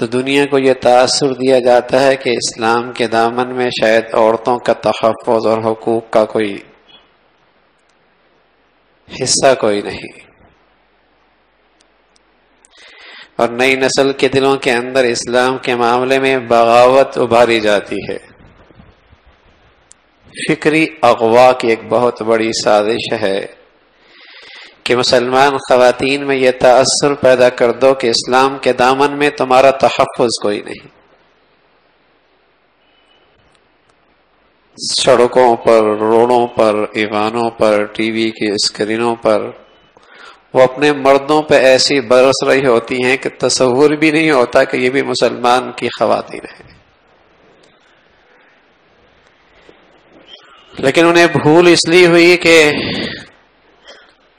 تو دنیا کو یہ تاثر دیا جاتا ہے کہ اسلام کے دامن میں شاید عورتوں کا تحفظ اور حقوق کا کوئی حصہ کوئی نہیں، اور نئی نسل کے دلوں کے اندر اسلام کے معاملے میں بغاوت ابھاری جاتی ہے۔ فکری اغوا کی ایک بہت بڑی سازش ہے کہ مسلمان خواتین میں یہ تاثر پیدا کر دو کہ اسلام کے دامن میں تمہارا تحفظ کوئی نہیں۔ سڑکوں پر، روڈوں پر، ایوانوں پر، ٹی وی کی اسکرینوں پر وہ اپنے مردوں پہ ایسی برس رہی ہوتی ہیں کہ تصور بھی نہیں ہوتا کہ یہ بھی مسلمان کی خواتین ہیں، لیکن انہیں بھول اس لیے ہوئی کہ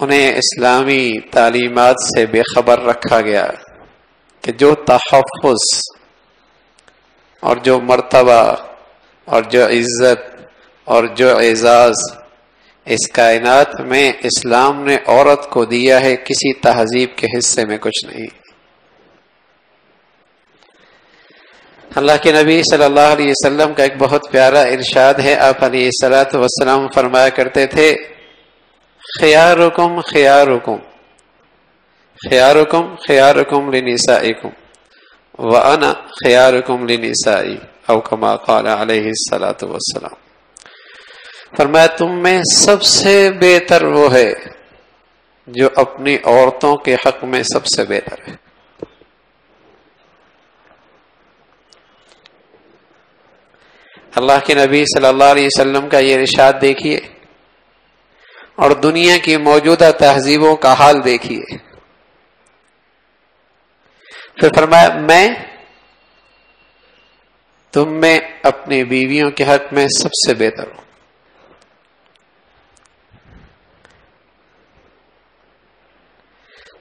انہیں اسلامی تعلیمات سے بے خبر رکھا گیا کہ جو تحفظ اور جو مرتبہ اور جو عزت اور جو اعزاز اس کائنات میں اسلام نے عورت کو دیا ہے، کسی تہذیب کے حصے میں کچھ نہیں۔ اللہ کے نبی صلی اللہ علیہ وسلم کا ایک بہت پیارا ارشاد ہے۔ آپ علیہ الصلوۃ والسلام فرمایا کرتے تھے، خیارکم خیارکم خیارکم خیارکم لنسائکم وانا خیارکم لنسائی، او کما قال علیہ الصلوۃ والسلام۔ فرمایا تم میں سب سے بہتر وہ ہے جو اپنی عورتوں کے حق میں سب سے بہتر ہے۔ اللہ کے نبی صلی اللہ علیہ وسلم کا یہ ارشاد دیکھیے اور دنیا کی موجودہ تہذیبوں کا حال دیکھیے۔ پھر فرمایا میں تم میں اپنی بیویوں کے حق میں سب سے بہتر ہوں۔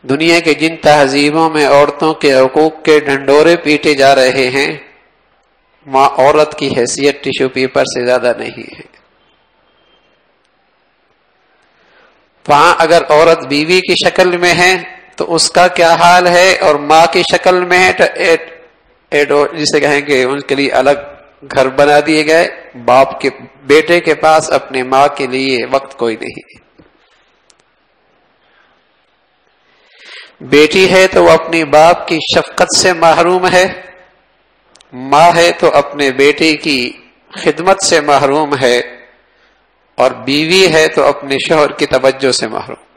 دنیا کے جن تہذیبوں میں عورتوں کے حقوق کے ڈھنڈورے پیٹے جا رہے ہیں، وہاں عورت کی حیثیت ٹیشو پیپر سے زیادہ نہیں ہے۔ وہاں اگر عورت بیوی کی شکل میں ہے تو اس کا کیا حال ہے، اور ماں کی شکل میں ہے تو جسے کہیں کہ ان کے لیے الگ گھر بنا دیے گئے، باپ کے بیٹے کے پاس اپنے ماں کے لیے وقت کوئی نہیں۔ بیٹی ہے تو وہ اپنی باپ کی شفقت سے محروم ہے، ماں ہے تو اپنے بیٹے کی خدمت سے محروم ہے، اور بیوی ہے تو اپنے شوہر کی توجہ سے محروم۔